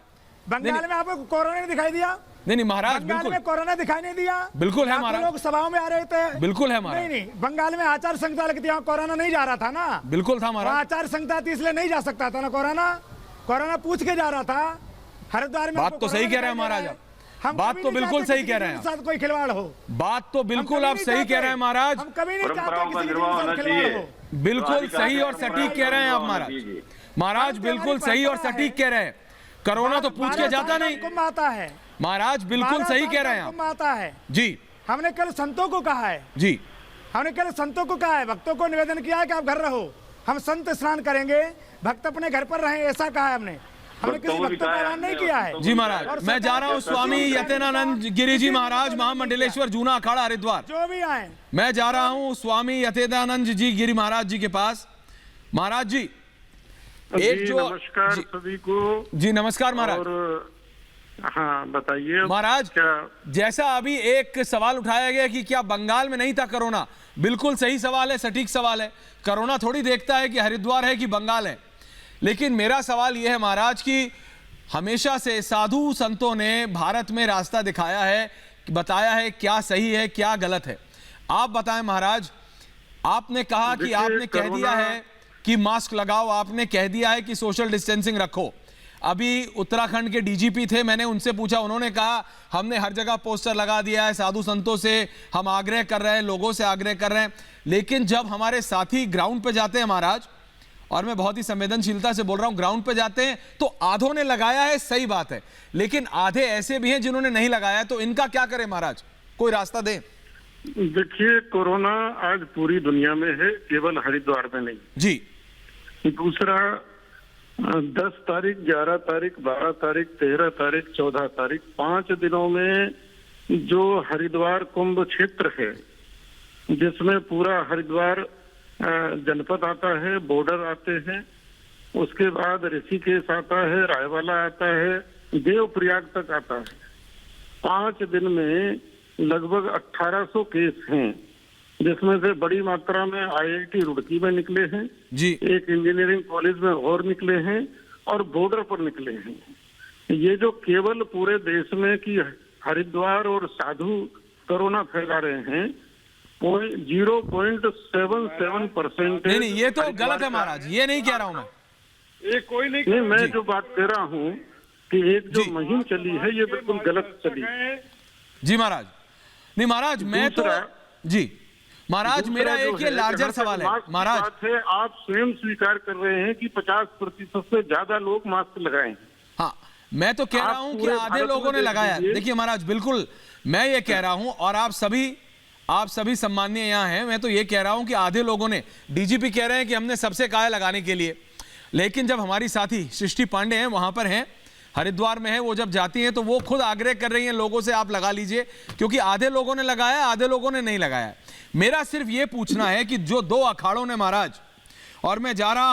बंगाल में आपको कोरोना नहीं दिखाई दिया? नहीं महाराज, बंगाल में कोरोना दिखाई नहीं दिया? बिल्कुल है महाराज, लोग सभाओं में आ रहे थे। बिल्कुल है महाराज। नहीं, बंगाल में आचार संहिता लगती है, कोरोना नहीं जा रहा था ना? बिल्कुल था महाराज। आचार संहिता थी, इसलिए नहीं जा सकता था ना कोरोना। कोरोना पूछ के जा रहा था, हरिद्वार में बात तो सही कह रहे हैं महाराज आप। हम बात कभी तो नहीं बिल्कुल चाहते सही कि कह रहे हैं किसी के साथ कोई खिलवाड़ हो। बात तो बिल्कुल आप सही कह रहे हैं महाराज, हम कभी नहीं चाहते परंपराओं का किसी के निर्वाह साथ होना खिलवाड़ चाहिए। हो। बिल्कुल सही और सटीक कह रहे हैं आप महाराज। महाराज बिल्कुल सही और सटीक कह रहे हैं। कोरोना तो पूछ के जाता नहीं कुंभ आता है महाराज, बिल्कुल सही कह रहे हैं कुंभ आप आता है जी। हमने कल संतों को कहा है, जी हमने कल संतों को कहा है, भक्तों को निवेदन किया है कि आप घर रहो, हम संत स्नान करेंगे, भक्त अपने घर पर रहें, ऐसा कहा है हमने किसी भक्त का ऐलान नहीं किया है। जी महाराज, मैं जा रहा हूँ स्वामी यतेनानंद गिरी जी महाराज महामंडलेश्वर जूना अखाड़ा हरिद्वार, जो भी आए मैं जा रहा हूँ स्वामी यतेनानंद जी गिरी महाराज जी के पास। महाराज जी एक जो नमस्कार सभी को। जी नमस्कार महाराज। और हाँ बताइए महाराज, क्या जैसा अभी एक सवाल उठाया गया कि क्या बंगाल में नहीं था कोरोना, बिल्कुल सही सवाल है, सटीक सवाल है। कोरोना थोड़ी देखता है कि हरिद्वार है कि बंगाल है। लेकिन मेरा सवाल यह है महाराज कि हमेशा से साधु संतों ने भारत में रास्ता दिखाया है, बताया है क्या सही है क्या गलत है। आप बताएं महाराज, आपने कहा कि आपने कह दिया है कि मास्क लगाओ, आपने कह दिया है कि सोशल डिस्टेंसिंग रखो। अभी उत्तराखंड के डीजीपी थे, मैंने उनसे पूछा, उन्होंने कहा हमने हर जगह पोस्टर लगा दिया है, साधु संतों से हम आग्रह कर रहे हैं, लोगों से आग्रह कर रहे हैं। लेकिन जब हमारे साथी ग्राउंड पे जाते हैं महाराज, और मैं बहुत ही संवेदनशीलता से बोल रहा हूं, ग्राउंड पे जाते हैं तो आधों ने लगाया है, सही बात है, लेकिन आधे ऐसे भी हैं जिन्होंने नहीं लगाया। तो इनका क्या करें महाराज, कोई रास्ता दें। देखिए, कोरोना आज पूरी दुनिया में है, केवल हरिद्वार में नहीं। जी दूसरा 10 तारीख, 11 तारीख, 12 तारीख, 13 तारीख, 14 तारीख, 5 दिनों में जो हरिद्वार कुंभ क्षेत्र है, जिसमें पूरा हरिद्वार जनपद आता है, बॉर्डर आते हैं, उसके बाद ऋषिकेश आता है, रायवाला आता है, देवप्रयाग तक आता है। 5 दिन में लगभग 1800 केस हैं, जिसमें से बड़ी मात्रा में IIT रुड़की में निकले हैं जी, एक इंजीनियरिंग कॉलेज में और निकले हैं, और बॉर्डर पर निकले हैं। ये जो केवल पूरे देश में कि हरिद्वार और साधु कोरोना फैला रहे हैं, 0.77% नहीं, ये तो गलत है महाराज, ये नहीं कह रहा हूं मैं। ये कोई नहीं, मैं जो बात कह रहा हूँ कि एक जो मुहिम चली है ये बिल्कुल गलत चली। जी महाराज, नहीं महाराज, मैं तो जी महाराज, मेरा एक ये लार्जर सवाल है महाराज। आप स्वयं स्वीकार कर रहे हैं कि 50% से ज्यादा लोग मास्क लगाए हैं। हाँ, मैं तो कह रहा हूं कि आधे लोगों ने लगाया। देखिए महाराज, बिल्कुल मैं ये कह रहा हूं, और आप सभी सम्माननीय यहाँ हैं, मैं तो ये कह रहा हूं कि आधे लोगों ने, डीजीपी कह रहे हैं कि हमने सबसे कहा है लगाने के लिए, लेकिन जब हमारी साथी सृष्टि पांडे हैं, वहां पर हैं, हरिद्वार में है, वो जब जाती हैं तो वो खुद आग्रह कर रही हैं लोगों से आप लगा लीजिए, क्योंकि आधे लोगों ने लगाया, आधे लोगों ने नहीं लगाया। मेरा सिर्फ ये पूछना है कि जो 2 अखाड़ों ने महाराज, और मैं जा रहा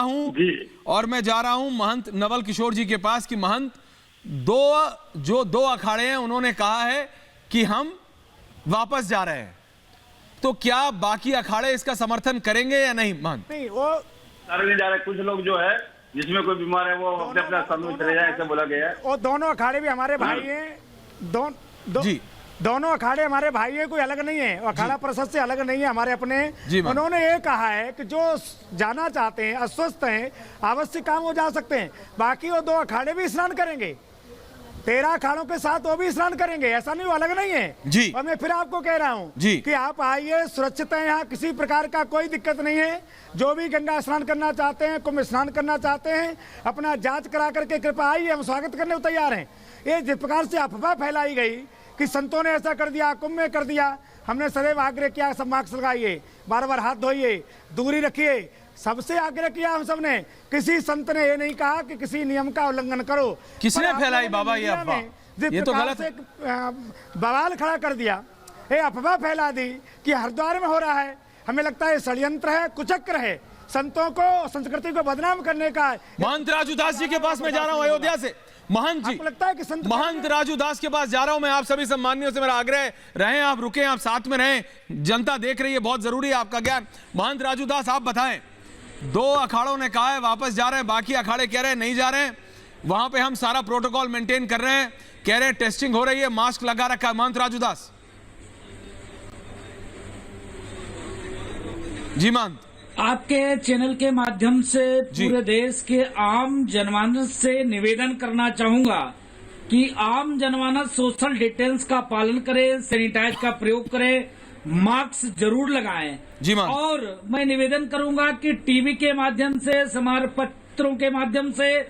हूं महंत नवल किशोर जी के पास कि महंत, 2 अखाड़े हैं, उन्होंने कहा है कि हम वापस जा रहे हैं, तो क्या बाकी अखाड़े इसका समर्थन करेंगे या नहीं महंत? नहीं, वो नहीं जा रहे। कुछ लोग जो है जिसमें कोई बीमार है वो अपने अपना स्थान में चले जाए, ऐसा बोला गया है। और दोनों अखाड़े भी हमारे भाई हैं, दोनों अखाड़े हमारे भाई हैं, कोई अलग नहीं है, अखाड़ा परिषद से अलग नहीं है, हमारे अपने। उन्होंने ये कहा है कि जो जाना चाहते हैं, अस्वस्थ हैं, आवश्यक काम हो जा सकते हैं, बाकी वो 2 अखाड़े भी स्नान करेंगे, 13 अखाड़ों के साथ वो भी स्नान करेंगे, ऐसा नहीं, वो अलग नहीं है जी। और मैं फिर आपको कह रहा हूँ कि आप आइए, सुरक्षित है, यहाँ किसी प्रकार का कोई दिक्कत नहीं है। जो भी गंगा स्नान करना चाहते हैं, कुंभ स्नान करना चाहते हैं, अपना जांच करा करके कृपया आइए, हम स्वागत करने को तैयार हैं। ये जिस प्रकार से अफवाह फैलाई गई कि संतों ने ऐसा कर दिया, कुंभ में कर दिया, हमने सदैव आग्रह किया सब मास्क लगाइए, बार-बार हाथ धोइए, दूरी रखिए, सबसे आग्रह किया हम सबने। किसी संत ने ये नहीं कहा कि किसी नियम का उल्लंघन करो। किसने फैलाई बाबा ये अफवाह? ये तो गलत है। बवाल खड़ा कर दिया, ये अफवाह फैला दी कि हरिद्वार में हो रहा है। हमें लगता है षड्यंत्र है, कुचक्र है, संतों को, संस्कृति को बदनाम करने का। महंत राजू दास जी के पास मैं जा रहा हूं अयोध्या से। महंत जी, लगता है कि संत, महंत राजू दास के पास जा रहा हूं मैं। आप सभी सम्मानियों से मेरा आग्रह, रहें, आप रुकें, आप साथ में रहें, जनता देख रही है, बहुत जरूरी है आपका ज्ञान। महंत राजू दास, आप बताएं, 2 अखाड़ों ने कहा है वापस जा रहे हैं, बाकी अखाड़े कह रहे हैं नहीं जा रहे हैं। वहां पे हम सारा प्रोटोकॉल मेंटेन कर रहे हैं, कह रहे हैं टेस्टिंग हो रही है, मास्क लगा रखा है। महंत राजू दास जी। महंत, आपके चैनल के माध्यम से पूरे देश के आम जनमानस से निवेदन करना चाहूंगा कि आम जनमानस सोशल डिस्टेंस का पालन करे, सैनिटाइज का प्रयोग करे, मास्क जरूर लगाएं। जी मान। और मैं निवेदन करूंगा कि टीवी के माध्यम से, समाचार पत्रों के माध्यम से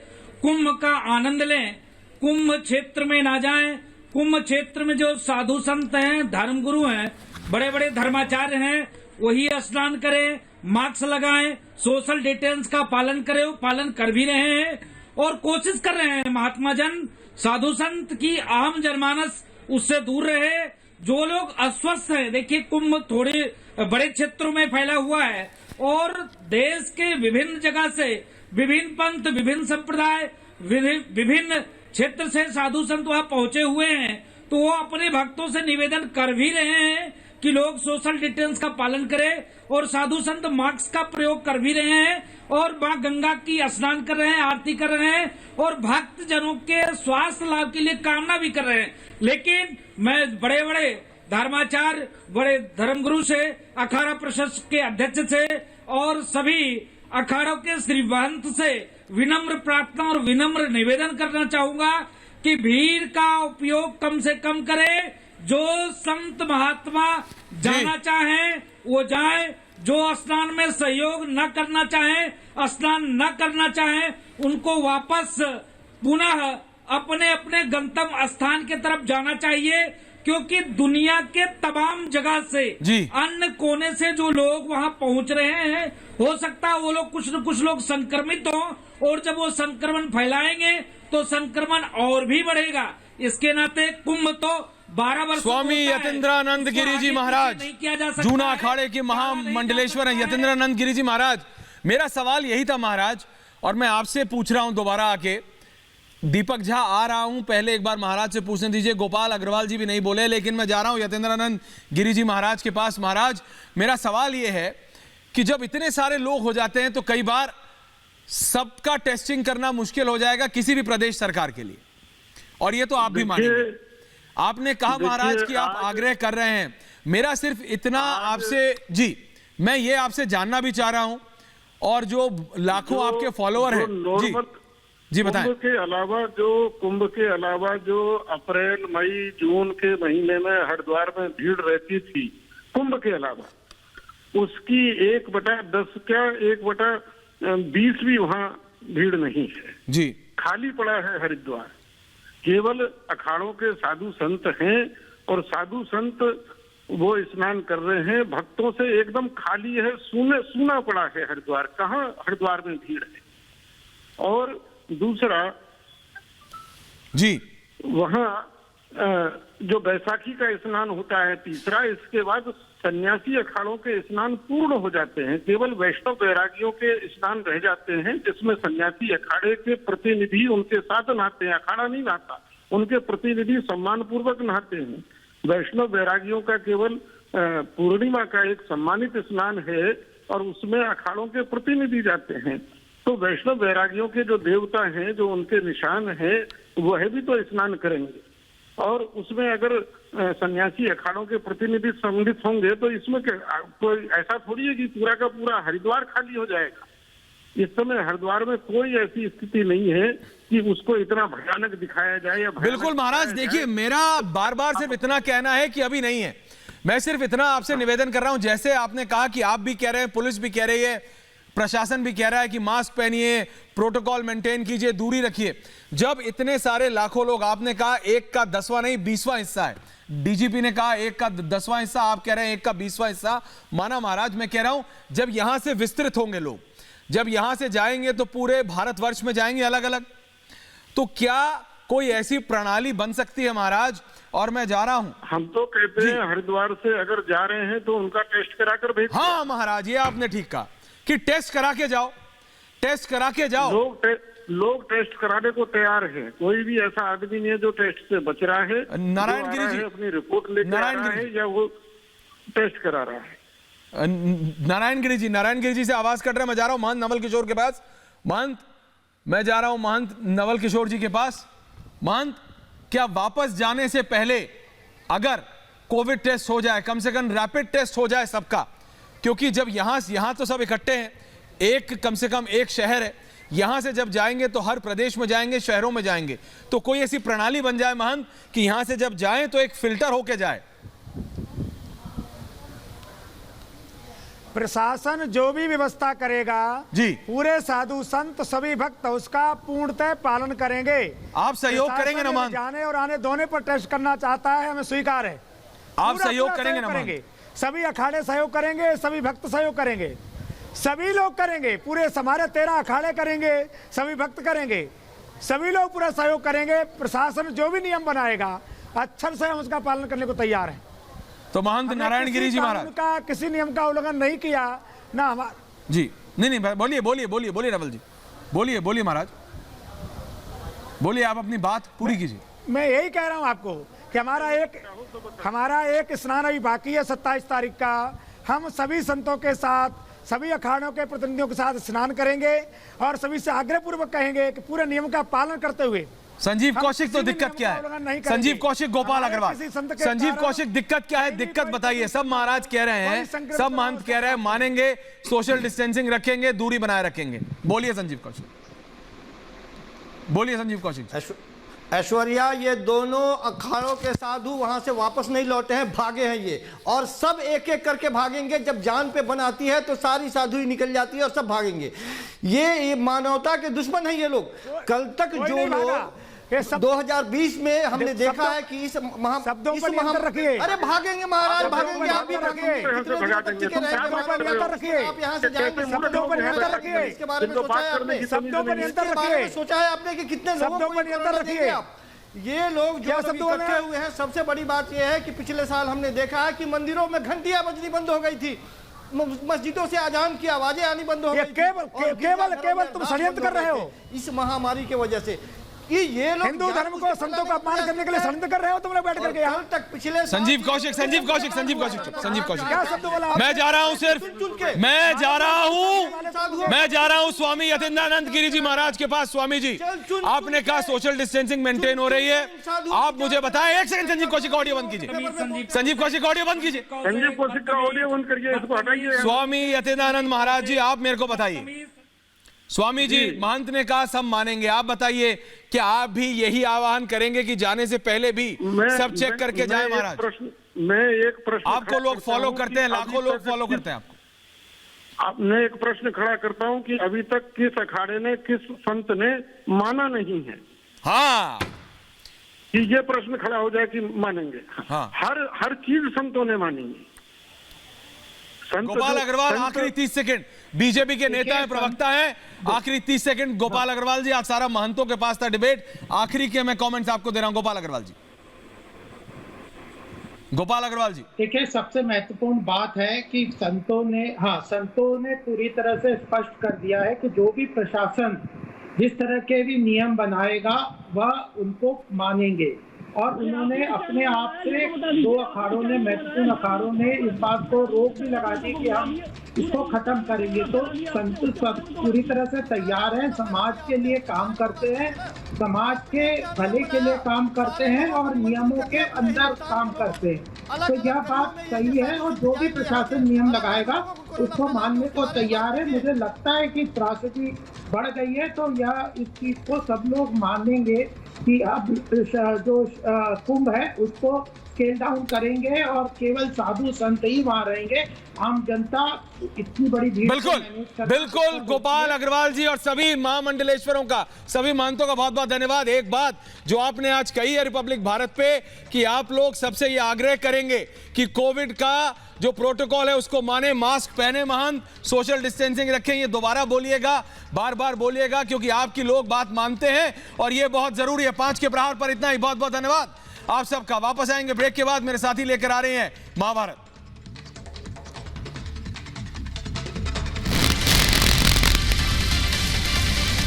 कुंभ का आनंद लें। कुंभ क्षेत्र में ना जाएं। कुंभ क्षेत्र में जो साधु संत हैं, धर्मगुरु हैं, बड़े बड़े धर्माचार्य हैं, वही स्नान करें, मास्क लगाएं, सोशल डिस्टेंस का पालन करें। वो पालन कर भी रहे हैं और कोशिश कर रहे हैं महात्मा जन, साधु संत की आम जनमानस उससे दूर रहे। जो लोग अस्वस्थ हैं, देखिए कुंभ थोड़े बड़े क्षेत्रों में फैला हुआ है और देश के विभिन्न जगह से विभिन्न पंथ, विभिन्न संप्रदाय, विभिन्न क्षेत्र से साधु संत वहां पहुंचे हुए हैं। तो वो अपने भक्तों से निवेदन कर भी रहे हैं कि लोग सोशल डिस्टेंस का पालन करें और साधु संत मास्क का प्रयोग कर भी रहे हैं और मां गंगा की स्नान कर रहे हैं, आरती कर रहे हैं और भक्त जनों के स्वास्थ्य लाभ के लिए कामना भी कर रहे हैं। लेकिन मैं बड़े बड़े धर्माचार्य, बड़े धर्मगुरु से, अखाड़ा प्रशासन के अध्यक्ष से और सभी अखाड़ों के श्री महंत से विनम्र प्रार्थना और विनम्र निवेदन करना चाहूंगा कि भीड़ का उपयोग कम से कम करें। जो संत महात्मा जाना चाहें वो जाएं, जो स्नान में सहयोग न करना चाहें, स्नान न करना चाहें, उनको वापस पुनः अपने अपने गंतव्य स्थान की तरफ जाना चाहिए। क्योंकि दुनिया के तमाम जगह से, अन्य कोने से जो लोग वहां पहुंच रहे हैं, हो सकता है वो लोग कुछ न कुछ लोग संक्रमित हों और जब वो संक्रमण फैलाएंगे तो संक्रमण और भी बढ़ेगा। इसके नाते कुंभ तो 12 वर्ष स्वामी यतीन्द्रानंद गिरी जी महाराज, जूना अखाड़े के महामंडलेश्वर हैं यतीन्द्रानंद गिरी जी महाराज। मेरा सवाल यही था महाराज, और मैं आपसे पूछ रहा हूं दोबारा आके। दीपक झा आ रहा हूं, पहले एक बार महाराज से पूछने दीजिए। गोपाल अग्रवाल जी भी नहीं बोले, लेकिन मैं जा रहा हूं यतीन्द्रानंद गिरी जी महाराज के पास। महाराज, मेरा सवाल यह है कि जब इतने सारे लोग हो जाते हैं तो कई बार सबका टेस्टिंग करना मुश्किल हो जाएगा किसी भी प्रदेश सरकार के लिए, और ये तो आप भी मानेंगे। आपने कहा महाराज कि आप आग्रह कर रहे हैं। मेरा सिर्फ इतना आपसे, जी मैं ये आपसे जानना भी चाह रहा हूं, और जो लाखों आपके फॉलोअर हैं जी बताएं। कुंभ के अलावा जो अप्रैल, मई, जून के महीने में हरिद्वार में भीड़ रहती थी, कुंभ के अलावा उसकी 1/10 क्या 1/20 भी वहाँ भीड़ नहीं है जी। खाली पड़ा है हरिद्वार। केवल अखाड़ों के साधु संत हैं और साधु संत वो स्नान कर रहे हैं। भक्तों से एकदम खाली है, सूना पड़ा है हरिद्वार। कहाँ हरिद्वार में भीड़ है। और दूसरा जी, वहाँ जो बैसाखी का स्नान होता है तीसरा, इसके बाद सन्यासी अखाड़ों के स्नान पूर्ण हो जाते हैं। केवल वैष्णव बैरागियों के स्नान रह जाते हैं, जिसमें सन्यासी अखाड़े के प्रतिनिधि उनके साथ नहाते हैं। अखाड़ा नहीं नहाता, उनके प्रतिनिधि सम्मान पूर्वक नहाते हैं। वैष्णव बैरागियों का केवल पूर्णिमा का एक सम्मानित स्नान है और उसमें अखाड़ों के प्रतिनिधि जाते हैं। तो वैष्णव बैरागियों के जो देवता हैं, जो उनके निशान हैं, वह भी तो स्नान करेंगे। और उसमें अगर सन्यासी अखाड़ों के प्रतिनिधि सम्मिलित होंगे तो इसमें कोई ऐसा थोड़ी है कि पूरा का पूरा हरिद्वार खाली हो जाएगा। इस समय हरिद्वार में कोई ऐसी स्थिति नहीं है कि उसको इतना भयानक दिखाया जाए या बिल्कुल महाराज। देखिए, मेरा बार बार सिर्फ इतना कहना है कि अभी नहीं है। मैं सिर्फ इतना आपसे निवेदन कर रहा हूं, जैसे आपने कहा कि आप भी कह रहे हैं, पुलिस भी कह रही है, प्रशासन भी कह रहा है कि मास्क पहनिए, प्रोटोकॉल मेंटेन कीजिए, दूरी रखिए। जब इतने सारे लाखों लोग, आपने कहा 1 का 10वां नहीं 20वां हिस्सा है, डीजीपी ने कहा 1 का 10वां हिस्सा, आप कह रहे हैं 1 का 20वां हिस्सा। माना महाराज, मैं कह रहा हूं जब यहां से विस्तृत होंगे लोग, जब यहां से जाएंगे तो पूरे भारतवर्ष में जाएंगे अलग अलग, तो क्या कोई ऐसी प्रणाली बन सकती है महाराज? और मैं जा रहा हूं, हम तो कहते हैं हरिद्वार से अगर जा रहे हैं तो उनका टेस्ट कराकर भेजिए। हाँ महाराज, ये आपने ठीक कहा कि टेस्ट करा के जाओ, टेस्ट करा के जाओ। लोग टेस्ट कराने को तैयार हैं। कोई भी ऐसा आदमी नहीं है जो टेस्ट से बच रहा है। नारायण गिरी जी अपनी रिपोर्ट लेकर आ रहा है या वो टेस्ट करा रहा है। नारायण गिरी जी से आवाज कट रहा है। मैं जा रहा हूं महंत नवल किशोर के पास। महंत, मैं जा रहा हूं महंत नवल किशोर जी के पास। महंत, क्या वापस जाने से पहले अगर कोविड टेस्ट हो जाए, कम से कम रैपिड टेस्ट हो जाए सबका, क्योंकि जब यहां तो सब इकट्ठे हैं, एक कम से कम एक शहर है, यहां से जब जाएंगे तो हर प्रदेश में जाएंगे, शहरों में जाएंगे, तो कोई ऐसी प्रणाली बन जाए महंत कि यहां से जब जाएं तो एक फिल्टर होके जाए। प्रशासन जो भी व्यवस्था करेगा जी, पूरे साधु संत सभी भक्त उसका पूर्णतः पालन करेंगे। आप सहयोग करेंगे ना महंत? जाने और आने दोनों पर टेस्ट करना चाहता है, हमें स्वीकार है। आप पूरा सहयोग पूरा करेंगे ना करेंगे, सभी अखाड़े सहयोग करेंगे, सभी भक्त सहयोग करेंगे, सभी लोग करेंगे, पूरे हमारे 13 अखाड़े करेंगे, सभी भक्त करेंगे, सभी लोग पूरा सहयोग करेंगे। प्रशासन जो भी नियम बनाएगा अक्षर से हम उसका पालन करने को तैयार हैं। तो महंत नारायण गिरी जी महाराज का किसी नियम का उल्लंघन नहीं किया ना हमारा। जी नहीं, बोलिए बोलिए बोलिए बोलिए नवल जी, बोलिए बोलिए महाराज, बोलिए, आप अपनी बात पूरी कीजिए। मैं यही कह रहा हूं आपको कि हमारा एक स्नान अभी बाकी है 27 तारीख का। हम सभी संतों के साथ, सभी अखाड़ों के प्रतिनिधियों के साथ स्नान करेंगे और सभी से आग्रह पूर्वक कहेंगे कि पूरे नियम का पालन करते हुए। संजीव कौशिक, तो दिक्कत क्या है? संजीव कौशिक, गोपाल अग्रवाल, संजीव कौशिक, दिक्कत क्या है? दिक्कत बताइए। सब महाराज कह रहे हैं, सब महंत कह रहे हैं मानेंगे, सोशल डिस्टेंसिंग रखेंगे, दूरी बनाए रखेंगे। बोलिए संजीव कौशिक, बोलिए संजीव कौशिक। ऐश्वर्या, ये दोनों अखाड़ों के साधु वहां से वापस नहीं लौटे हैं, भागे हैं ये, और सब एक एक करके भागेंगे। जब जान पे बन आती है तो सारी साधु ही निकल जाती है और सब भागेंगे। ये मानवता के दुश्मन है ये लोग। कल तक जो लोग 2020 में हमने देखा है कि इस रखिए, अरे भागेंगे महाराज, भागेंगे, आप भी भागेंगे। आप यहाँ से जाएंगे, शब्दों पर नियंत्रण रखिए। इसके बारे में सोचा है आपने? शब्दों पर नियंत्रण रखिए। सोचा है आपने कि कितने लोगों को नियंत्रण रखिए आप? ये लोग जो इकट्ठे हुए हैं, सबसे बड़ी बात यह है कि पिछले साल हमने देखा है कि मंदिरों में घंटियां बजनी बंद हो गई थी, मस्जिदों से अजान की आवाजें आनी बंद हो गई। केवल तुम षड्यंत्र कर रहे हो इस महामारी के वजह से। ये लोग हिंदू धर्म को, संतों का अपमान करने के लिए षड्यंत्र कर रहे हो तुम लोग बैठ करके यहाँ तक। पिछले संजीव कौशिक, संजीव कौशिक, संजीव कौशिक, संजीव कौशिक, क्या शब्द बोला? मैं जा रहा हूँ, सिर्फ मैं जा रहा हूँ स्वामी यतीन्द्रानंद गिरी जी महाराज के पास। स्वामी जी, आपने कहा सोशल डिस्टेंसिंग मेंटेन हो रही है, आप मुझे बताएं। एक सेकंड, संजीव कौशिक ऑडियो बंद कीजिए, संजीव कौशिक ऑडियो बंद कीजिए, संजीव कौशिक का ऑडियो बंद करिए, इसको हटाइए। स्वामी यतीन्द्रानंद महाराज जी, आप मेरे को बताइए। स्वामी जी, महंत ने कहा सब मानेंगे, आप बताइए क्या आप भी यही आह्वान करेंगे कि जाने से पहले भी सब चेक करके जाए महाराज? मैं एक प्रश्न, आपको लोग फॉलो करते हैं, लाखों लोग फॉलो करते हैं आपको। मैं एक प्रश्न खड़ा करता हूं कि अभी तक किस अखाड़े ने, किस संत ने माना नहीं है? हाँ, कि ये प्रश्न खड़ा हो जाए कि मानेंगे। हाँ, हर चीज संतों ने मानी है। गोपाल अग्रवाल, आखिरी 30 सेकंड, बीजेपी के नेता हैं, प्रवक्ता हैं, आखिरी 30 सेकंड। गोपाल अग्रवाल जी, आज सारा महंतों के पास था डिबेट, आखिरी के मैं कमेंट्स आपको दे रहा हूं। गोपाल अग्रवाल जी, गोपाल अग्रवाल जी। देखिए, सबसे महत्वपूर्ण बात है कि संतों ने पूरी तरह से स्पष्ट कर दिया है कि जो भी प्रशासन जिस तरह के भी नियम बनाएगा वह उनको मानेंगे। और उन्होंने अपने आप से 2 अखाड़ों ने, महत्वपूर्ण अखाड़ों ने इस बात को रोक भी लगा दी कि हम इसको खत्म करेंगे। तो संत सब पूरी तरह से तैयार हैं, समाज के लिए काम करते हैं, समाज के भले के लिए काम करते हैं और नियमों के अंदर काम करते हैं। तो यह बात सही है और जो भी प्रशासन नियम लगाएगा उसको मानने को तैयार है। मुझे लगता है कि त्रासदी बढ़ गई है तो यह इस चीज को सब लोग मानेंगे कि अब जो कुंभ है उसको स्केल डाउन करेंगे और केवल साधु संत ही वहां रहेंगे। आम जनता इतनी बड़ी भीड़, बिल्कुल गोपाल अग्रवाल जी और सभी महामंडलेश्वरों का, सभी महंतों का बहुत बहुत धन्यवाद। एक बात जो आपने आज कही है रिपब्लिक भारत पे कि आप लोग सबसे ये आग्रह करेंगे कि कोविड का जो प्रोटोकॉल है उसको माने, मास्क पहने महंत, सोशल डिस्टेंसिंग रखें। ये दोबारा बोलिएगा, बार बार बोलिएगा, क्योंकि आपकी लोग बात मानते हैं और ये बहुत जरूरी है। 5 के प्रहार पर इतना ही, बहुत बहुत धन्यवाद आप सबका। वापस आएंगे ब्रेक के बाद, मेरे साथी लेकर आ रहे हैं महाभारत।